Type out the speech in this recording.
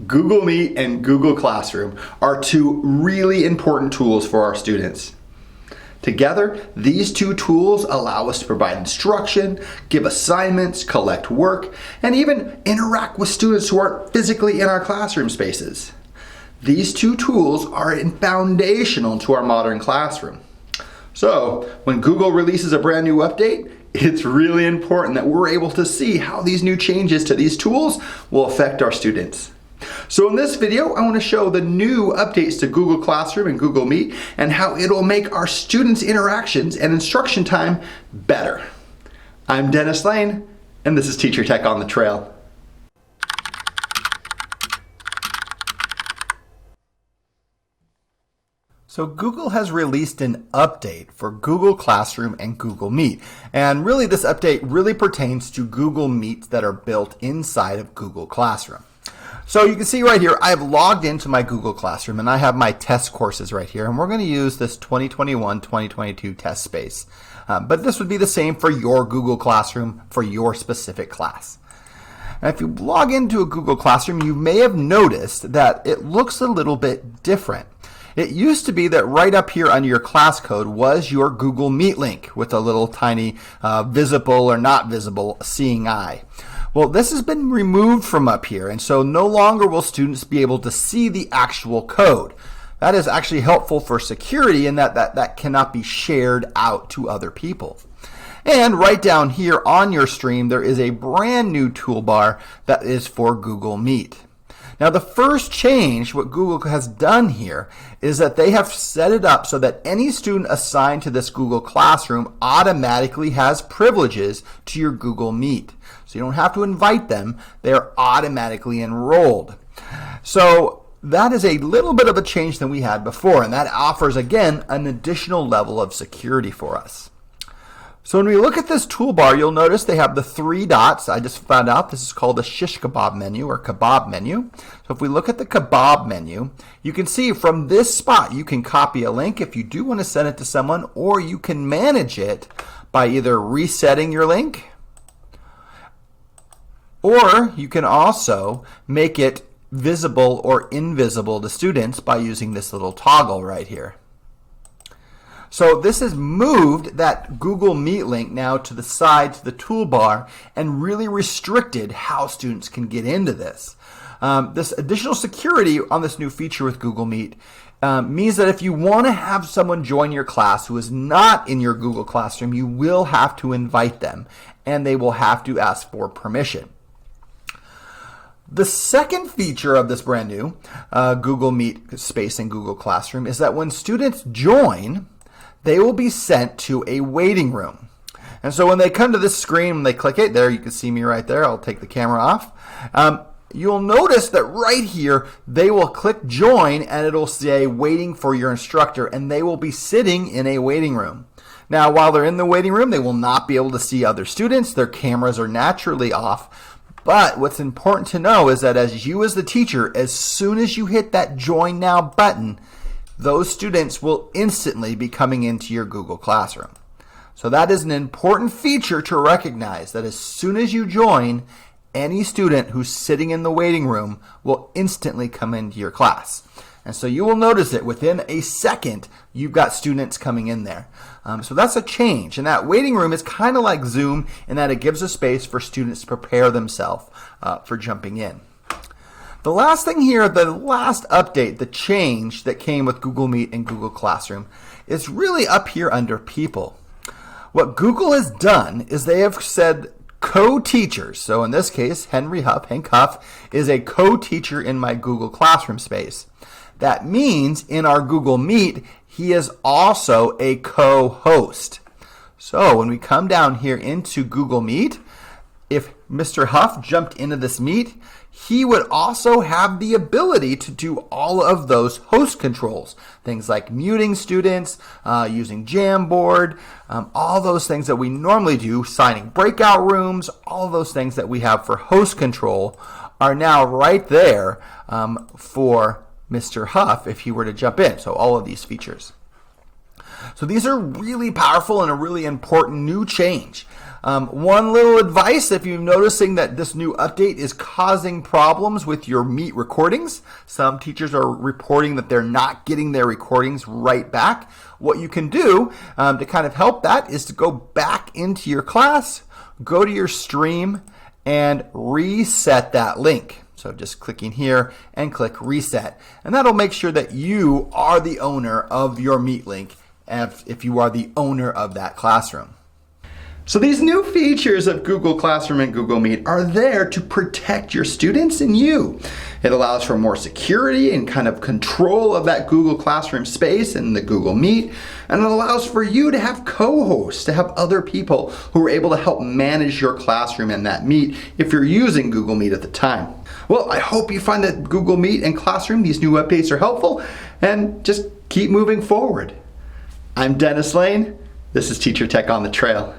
Google Meet and Google Classroom are two really important tools for our students. Together, these two tools allow us to provide instruction, give assignments, collect work, and even interact with students who aren't physically in our classroom spaces. These two tools are foundational to our modern classroom. So, when Google releases a brand new update, it's really important that we're able to see how these new changes to these tools will affect our students. So in this video, I want to show the new updates to Google Classroom and Google Meet and how it'll make our students' interactions and instruction time better. I'm Dennis Lane, and this is Teacher Tech on the Trail. So Google has released an update for Google Classroom and Google Meet. And really this update really pertains to Google Meets that are built inside of Google Classroom. So you can see right here, I've logged into my Google Classroom and I have my test courses right here. And we're going to use this 2021-2022 test space. But this would be the same for your Google Classroom for your specific class. And if you log into a Google Classroom, you may have noticed that it looks a little bit different. It used to be that right up here under your class code was your Google Meet link with a little tiny visible or not visible seeing eye. Well, this has been removed from up here, and so no longer will students be able to see the actual code. That is actually helpful for security in that cannot be shared out to other people. And right down here on your stream, there is a brand new toolbar that is for Google Meet. Now the first change, what Google has done here, is that they have set it up so that any student assigned to this Google Classroom automatically has privileges to your Google Meet. So you don't have to invite them, they're automatically enrolled. So that is a little bit of a change than we had before, and that offers, again, an additional level of security for us. So when we look at this toolbar, you'll notice they have the three dots. I just found out this is called the shish kebab menu or kebab menu. So if we look at the kebab menu, you can see from this spot you can copy a link if you do want to send it to someone, or you can manage it by either resetting your link, or you can also make it visible or invisible to students by using this little toggle right here. So this has moved that Google Meet link now to the side to the toolbar and really restricted how students can get into this. This additional security on this new feature with Google Meet means that if you want to have someone join your class who is not in your Google Classroom, you will have to invite them and they will have to ask for permission. The second feature of this brand new Google Meet space in Google Classroom is that when students join, they will be sent to a waiting room. And so when they come to this screen, when they click it, there you can see me right there. I'll take the camera off. You'll notice that right here, they will click join and it'll say waiting for your instructor, and they will be sitting in a waiting room. Now, while they're in the waiting room, they will not be able to see other students. Their cameras are naturally off. But what's important to know is that as the teacher, as soon as you hit that join now button, those students will instantly be coming into your Google Classroom. So that is an important feature to recognize, that as soon as you join, any student who's sitting in the waiting room will instantly come into your class. And so you will notice that within a second, you've got students coming in there. So that's a change. And that waiting room is kind of like Zoom in that it gives a space for students to prepare themselves for jumping in. The last thing here, the last update, the change that came with Google Meet and Google Classroom is really up here under people. What Google has done is they have said co-teachers. So in this case, Hank Huff, is a co-teacher in my Google Classroom space. That means in our Google Meet, he is also a co-host. So when we come down here into Google Meet, if Mr. Huff jumped into this meet, he would also have the ability to do all of those host controls. Things like muting students, using Jamboard, all those things that we normally do, signing breakout rooms, all of those things that we have for host control are now right there for Mr. Huff if he were to jump in. So all of these features. So these are really powerful and a really important new change. One little advice, if you're noticing that this new update is causing problems with your Meet recordings, some teachers are reporting that they're not getting their recordings right back. What you can do to kind of help that is to go back into your class, go to your stream, and reset that link. So just clicking here and click reset. And that'll make sure that you are the owner of your Meet link if you are the owner of that classroom. So these new features of Google Classroom and Google Meet are there to protect your students and you. It allows for more security and kind of control of that Google Classroom space and the Google Meet. And it allows for you to have co-hosts, to have other people who are able to help manage your classroom and that Meet if you're using Google Meet at the time. Well, I hope you find that Google Meet and Classroom, these new updates are helpful, and just keep moving forward. I'm Dennis Lane. This is Teacher Tech on the Trail.